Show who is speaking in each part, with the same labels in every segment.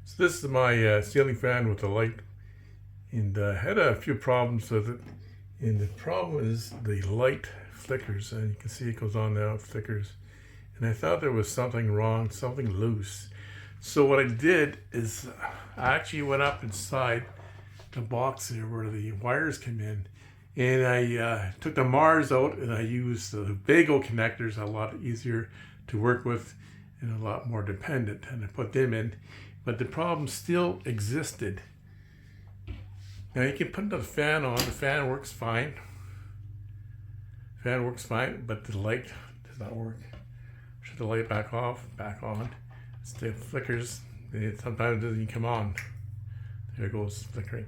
Speaker 1: So this is my ceiling fan with the light, and I had a few problems with it. And the problem is the light flickers, and you can see it goes on now, it flickers. And I thought there was something wrong, something loose. So what I did is I actually went up inside the box here where the wires come in, and I took the Mars out and I used the bagel connectors, a lot easier to work with and a lot more dependent, and I put them in, but the problem still existed. Now you can put the fan on, the fan works fine. Fan works fine, but the light does not work. Shut the light back off, back on. It still flickers, and it sometimes doesn't even come on. There it goes, flickering.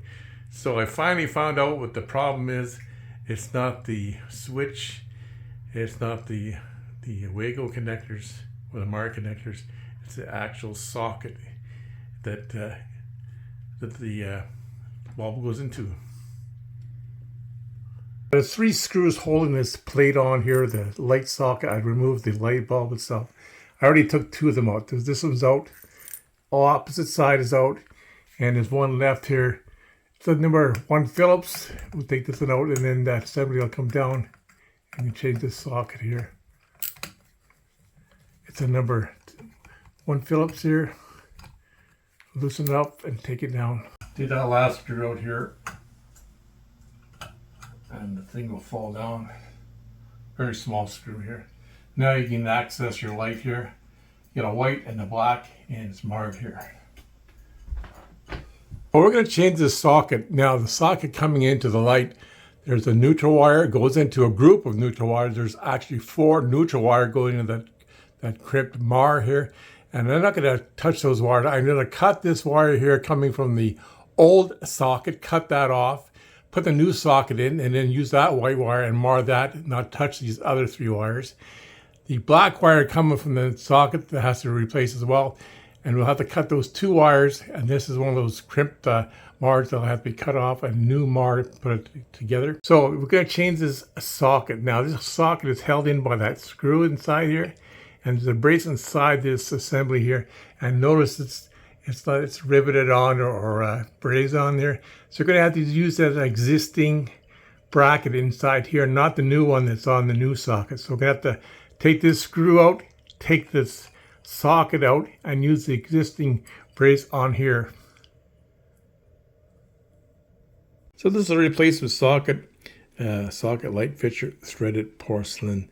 Speaker 1: So I finally found out what the problem is. It's not the switch, it's not the Wago connectors or the Mar connectors. It's the actual socket that the bulb goes into. There's 3 screws holding this plate on here, the light socket. I removed the light bulb itself. I already took 2 of them out. This one's out, all opposite side is out, and there's one left here. So number 1 Phillips, we'll take this one out, and then that assembly will come down and you change this socket here. It's a number 1 Phillips here. Loosen it up and take it down. Take that last screw out here, and the thing will fall down. Very small screw here. Now you can access your light here. You got a white and a black, and it's marked here. Well, we're going to change this socket. Now the socket coming into the light, there's a neutral wire. It goes into a group of neutral wires. There's actually 4 neutral wires going into that crimped Mar here. And I'm not going to touch those wires. I'm going to cut this wire here coming from the old socket, cut that off, put the new socket in, and then use that white wire and mar that, not touch these other 3 wires. The black wire coming from the socket that has to replace as well. And we'll have to cut those 2 wires, and this is one of those crimped Mars that'll have to be cut off, and new Mar to put it together. So we're going to change this socket. Now this socket is held in by that screw inside here, and there's a brace inside this assembly here. And notice it's riveted on or brace on there. So you're going to have to use that existing bracket inside here, not the new one that's on the new socket. So we're going to have to take this screw out, take this socket out, and use the existing brace on here. So this is a replacement socket, socket light fixture, threaded porcelain,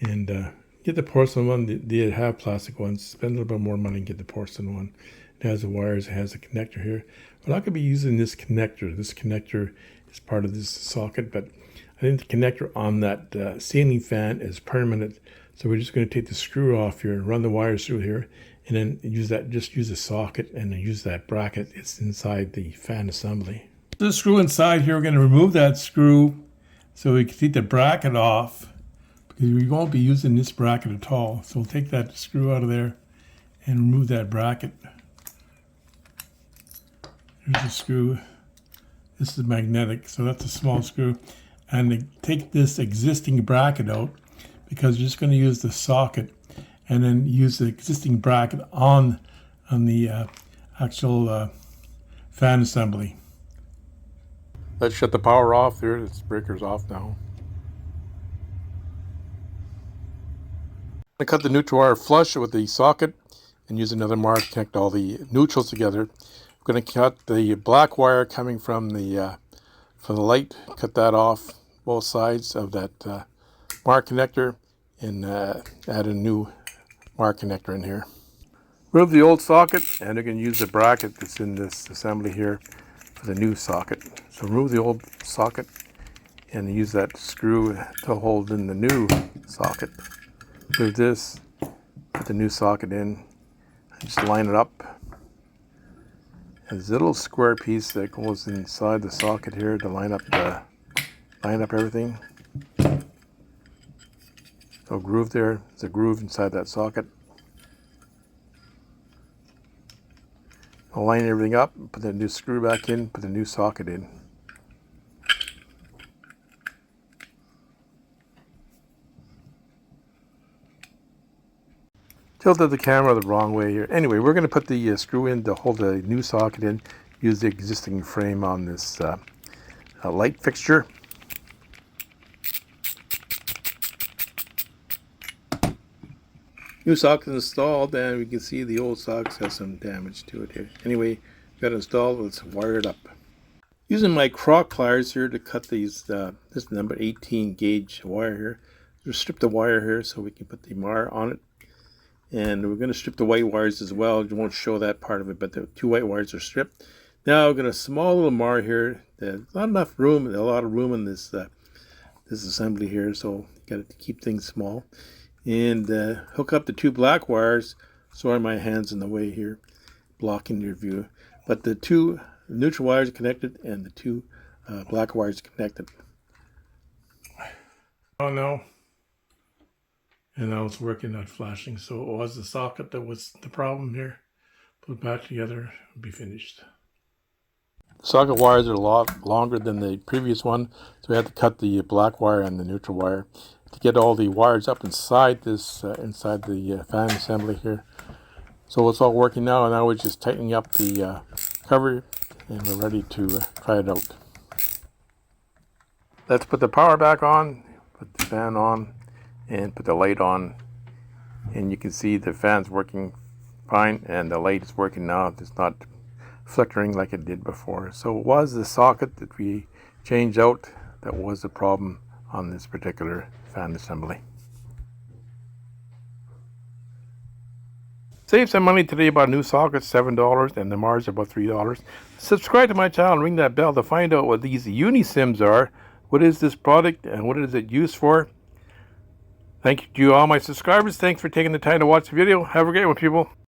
Speaker 1: and get the porcelain one. They have plastic ones. Spend a little bit more money and get the porcelain one. It has the wires, it has a connector here. We're not going to be using this connector. This connector is part of this socket, but I think the connector on that ceiling fan is permanent. So we're just going to take the screw off here and run the wires through here, and then use the socket and then use that bracket. It's inside the fan assembly. The screw inside here, we're going to remove that screw so we can take the bracket off, because we won't be using this bracket at all. So we'll take that screw out of there and remove that bracket. Here's the screw. This is magnetic, so that's a small screw. And to take this existing bracket out, because you're just going to use the socket and then use the existing bracket on the actual fan assembly. Let's shut the power off there. This breaker's off now. I'm going to cut the neutral wire flush with the socket and use another mark to connect all the neutrals together. I'm going to cut the black wire coming from the light, cut that off both sides of that Mar connector, and add a new Mar connector in here. Remove the old socket, and you can use the bracket that's in this assembly here for the new socket. So remove the old socket and use that screw to hold in the new socket. Move this, put the new socket in, just line it up. And there's a little square piece that goes inside the socket here to line up everything. So groove there, there's a groove inside that socket. I'll line everything up, put the new screw back in, put the new socket in.
Speaker 2: tilted the camera the wrong way here. Anyway, we're going to put the screw in to hold the new socket in. Use the existing frame on this light fixture. New socket installed, and we can see the old socket has some damage to it here. Anyway, got it installed. Let's wire it up. Using my croc pliers here to cut these, this number 18 gauge wire here. Just strip the wire here so we can put the MAR on it. And we're going to strip the white wires as well. You won't show that part of it, but the two white wires are stripped. Now we're going to small little MAR here. There's not enough room, a lot of room in this this assembly here, so you got to keep things small. And hook up the two black wires. Sorry, my hand's in the way here, blocking your view. But the two neutral wires are connected, and the two black wires are connected.
Speaker 1: Oh no. And now it's working, not flashing. So it was the socket that was the problem here. Put it back together, it'll be finished.
Speaker 2: The socket wires are a lot longer than the previous one, so we had to cut the black wire and the neutral wire to get all the wires up inside this, inside the fan assembly here. So it's all working now, and now we're just tightening up the cover, and we're ready to try it out. Let's put the power back on, put the fan on, and put the light on. And you can see the fan's working fine, and the light is working now. It's not flickering like it did before. So it was the socket that we changed out that was the problem on this particular fan assembly. Save some money today. About a new socket, $7, and the MARs are about $3. Subscribe to my channel and ring that bell to find out what these Unisims are. What is this product and what is it used for? Thank you to all my subscribers. Thanks for taking the time to watch the video. Have a great one, people.